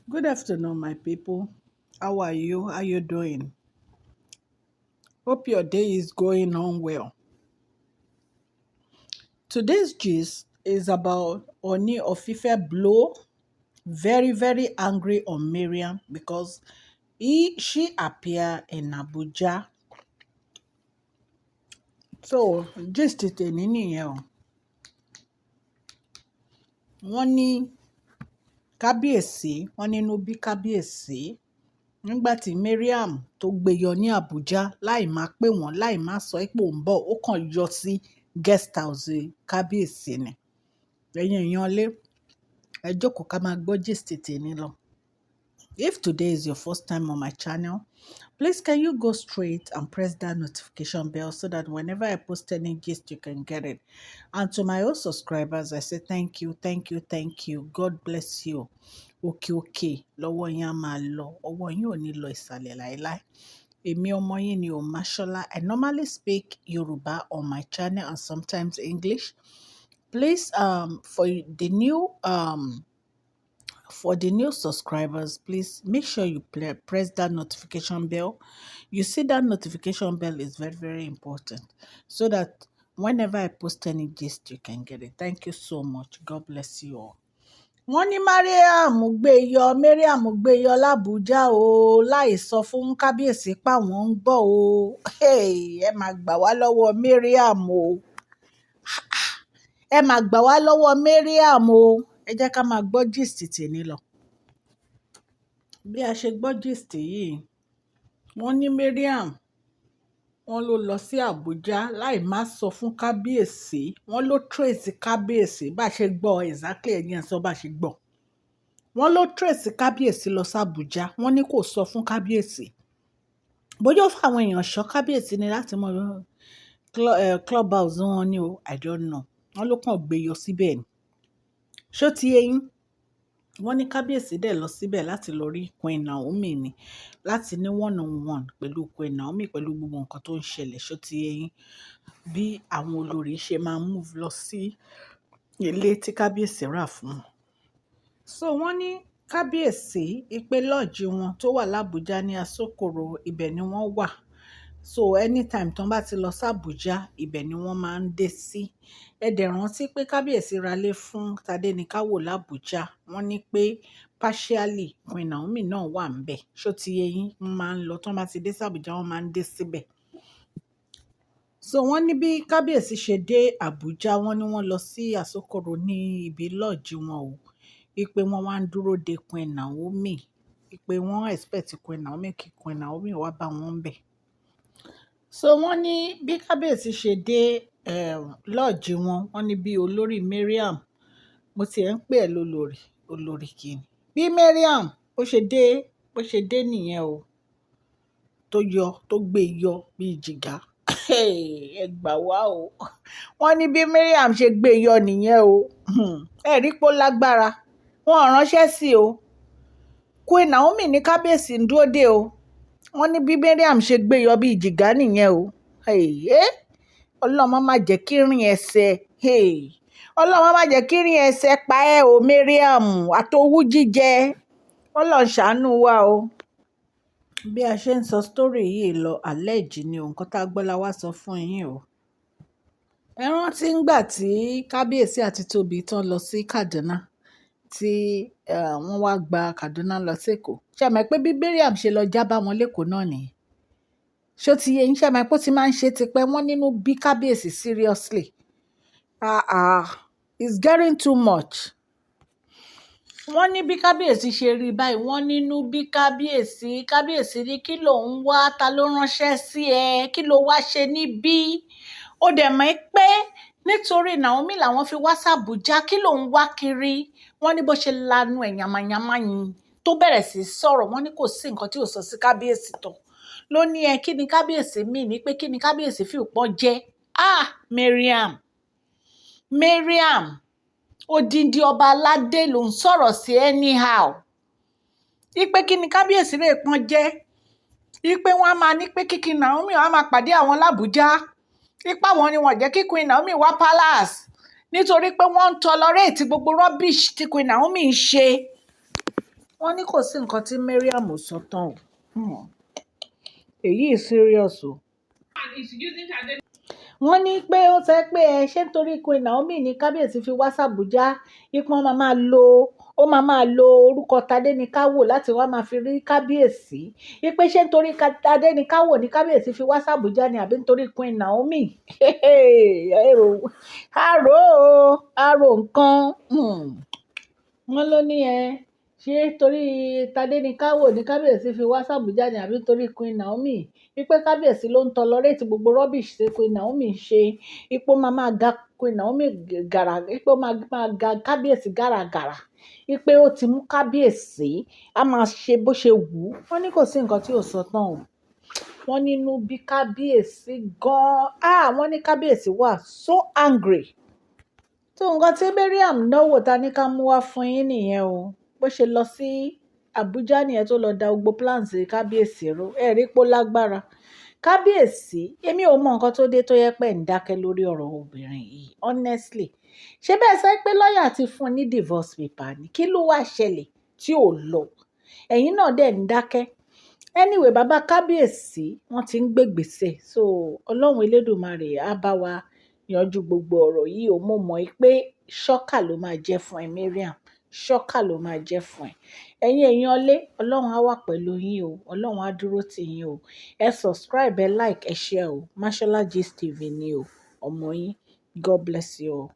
Good afternoon, my people. How are you? How you doing? Hope your day is going on well. Today's gist is about Oni of Ife blow very angry on Mariam because she appeared in Abuja. So gist tèmi nìyẹn o. Wọ́n ní kábíyèsí, wọ́n nínú bí kábíyèsí nígbà tí Mariam tó gbé yọ ní Abuja láì máa pè wọ́n láì máa sọ pé òun bọ̀ ó kàn yọ sí guest house kábíyèsí ni. Ẹ̀yin èèyàn lé ẹ jókòó ká máa gbọ́ gist tèmi lọ. If today is your first time on my channel, please can you go straight and press that notification bell so that whenever I post any gist you can get it. And to my old subscribers, I say thank you. God bless you. Òkè lọ́wọ́ yín á máa lọ, ọwọ́ yín ò ní lọ ìsàlẹ̀ láéláé. Èmi ọmọ yín ni Mashola. I normally speak Yoruba on my channel and sometimes English. Please, for the new subscribers, please make sure you press that notification bell. You see that notification bell is very important so that whenever I post any gist, you can get it. Thank you so much. God bless you all. Wọ́n ní Mariam gbé yọ l'Abuja o láì sọ fún kábíyèsí páwọn ń gbọ́ o. Ẹ máa gbà wá lọ́wọ́ Mariam o. Ẹ máa gbà wá lọ́wọ́ Mariam o. Ẹ jẹ́ ká máa gbọ́ gist tèmi lọ. Bí a ṣe gbọ́ gist yìí, wọ́n ní Mariam wọ́n ló lọ sí Abuja láì má sọ fún kábíyèsí. Wọ́n ló trace kábíyèsí bá ṣe gbọ́ exactly ẹ̀yìn ẹ̀sọ́ bá ṣe gbọ́. Wọ́n ló trace kábíyèsí lọ sí Abuja. Wọ́n ní kò sọ fún kábíyèsí. Bóyá ó fáwọn èèyàn ṣọ́ kábíyèsí ni láti mọ club house wọn ni o, I don't know. Wọ́n ló kàn gbé yọ síbẹ̀ ni. Ṣó ti yé yín? Wọ́n ní kábíyèsí dẹ̀ lọ síbẹ̀ láti lọ rí Queen Naomi ni, láti ní one-on-one pẹ̀lú Queen Naomi pẹ̀lú gbogbo nǹkan tó ń ṣẹlẹ̀. Ṣó ti yé yín? Bí àwọn olórí ṣe máa move lọ sí ilé tí kábíyèsí rà fún wọn. So wọ́n ní kábíyèsí ìpè lọ́ọ̀jì wọn tó wà l'Abuja ní Asokoro, ibẹ̀ ni wọ́n wà. So anytime tó ń bá ti lọ sí Abuja, ibẹ̀ ni wọ́n máa ń dé sí. Ẹ dẹ̀ rántí pé kábíyèsí ralé fún Tadéníkáwò l'Abuja. Wọ́n ní pé partially Queen Naomi náà wà ńbẹ̀. Ṣó ti yé yín? Wọ́n máa ń lọ tó ń bá ti dé sí Abuja, wọ́n máa ń dé síbẹ̀. So wọ́n ní bí kábíyèsí ṣe dé Abuja, wọ́n ní wọ́n lọ sí Asokoro ní ibi lọ́ọ̀jì wọn o. Ipe wọ́n wá ń dúró de Queen Naomi. Ipe wọ́n expect Queen Naomi kí Queen Naomi wá bá wọn bẹ̀. So wọ́n ní bí kábíyèsí ṣe dé lọ́ọ̀jì wọn, wọ́n ní bí olórí Mariam, mo ti ẹ̀ ń pè ẹ́ olórí kìíní. Bí Mariam bó ṣe dé nìyẹn o. Tó gbé yọ bí jìgá. Ẹ gbà wá o. Wọ́n ní bí Mariam ṣe gbé yọ nìyẹn o. Ẹ rí pé ó lágbára. Wọ́n ránṣẹ́ sí o. Queen Naomi ní kábíyèsí ń dúró dé o. Wọ́n ní bí Mariam ṣe gbé yọ bí jìgá nìyẹn o. Ọlọ́run má jẹ́ kí rìn ẹsẹ̀. Ọlọ́run má jẹ́ kí rìn ẹsẹ̀ pa ẹ́ o Mariam àtowú jíjẹ. Ọlọ́run ṣàánú wa o. Bí a ṣe ń sọ story yìí lọ, allege ni o, nǹkan tá a gbọ́ la wá sọ fún yín o. Ẹ rántí ńgbà tí kábíyèsí àti Tóbi tán lọ sí Kaduna, tí wọ́n wá gba Kaduna lọ sékòó. Ṣé ẹ mọ̀ pé bí Mariam ṣe lọ já bá wọn lẹ́kọ̀ọ́ náà nìyẹn? Ṣó ti yé yín? Ṣé ẹ mọ̀ pé ó ti máa ń ṣe tipẹ́? Wọ́n nínú bí kábíyèsí seriously. It's getting too much. Wọ́n ní bí kábíyèsí ṣe rí báyìí, wọ́n nínú bí kábíyèsí ní kí ló ń wá, ta ló ránṣẹ́ sí ẹ, kí ló wá ṣe níbí. Ó dẹ̀ mọ̀ pé nítorí Naomi làwọn fi wá sí Abuja, kí ló ń wá kiri. Wọ́n ní bó ṣe lanu ẹ̀ yamayama yìí tó bẹ̀rẹ̀ sí sọ̀rọ̀, wọ́n ní kò sí nǹkan tí ò sọ sí kábíyèsí tán. Ló ní kí ni kábíyèsí mí ní pé kí ni kábíyèsí fi òpó jẹ́. Mariam odindi ọba aládé ló ń sọ̀rọ̀ sí anyhow. Ipe kí ni kábíyèsí rẹ̀ pọ́n jẹ́. Ipe wọ́n á máa ní pé kí Queen Naomi wọ́n á máa pàdé àwọn l'Abuja. Ipa wọn ni wọ́n jẹ́ kí Queen Naomi wá palace. Nítorí pé wọ́n ń tolerate gbogbo rubbish tí Queen Naomi ń ṣe. wọ́n ní kò sí nǹkan tí Mariam ò sọ tán o. Èyí serious o. Wọ́n ní pé ó sọ pé ṣé nítorí Queen Naomi ní kábíyèsí fi wá sàbújá ipò ó máa lo orúkọ Tadéníkáwò láti wá máa fi rí kábíyèsí ipe ṣé nítorí Tadéníkáwò ní kábíyèsí fi wá sàbújá ni àbí nítorí Queen Naomi àrò nǹkan wọ́n ló ní ṣé torí Tadéníkáwò ní kábíyèsí fi wá sàbújá ni àbí nítorí Queen Naomi wípé kábíyèsí ló ń tolerate gbogbo rubbish tí Queen Naomi ń ṣe ipò máa ga Queen Naomi gàrà ipò máa ga kábíyèsí gàràgàrà wípé ó ti mú kábíyèsí a máa ṣe bó ṣe wù ú wọ́n ní kò sí nǹkan tí ò sọ tán o wọ́n nínú bí kábíyèsí gan-an wọ́n ní kábíyèsí wà so angry tó nǹkan tí Mariam náwó ta ní ká mú wá fún yín nìyẹn o bó ṣe lọ sí Abuja nìyẹn tó lọ da gbogbo plans kábíyèsí rú ẹ̀rí pó lágbára kábíyèsí èmi ò mọ nǹkan tó dé tó yẹ pé ń dákẹ́ lórí ọ̀rọ̀ obìnrin yìí honestly ṣé bẹ́ẹ̀ sọ pé lọ́ọ̀yà ti fún un ní divorce paper ni kí ló wá ṣẹlẹ̀ tí ò lọ ẹ̀yin náà dẹ̀ ń dákẹ́ anyway bàbá kábíyèsí wọ́n ti ń gbègbèsè so ọlọ́run elédùnmarè á bá wa yanjú gbogbo ọ̀rọ̀ yìí ò mọ̀ mọ́ pé ṣọ́kà ló máa jẹ́ fún ẹ Mariam ṣọ́kà ló máa jẹ́ fún ẹ ẹ̀yin èèyàn lé ọlọ́run á wà pẹ̀lú yín o ọlọ́run á dúró tì yín o ẹ subscribe ẹ like ẹ share o Mashola Gist TV ni o ọmọ yín God bless you all.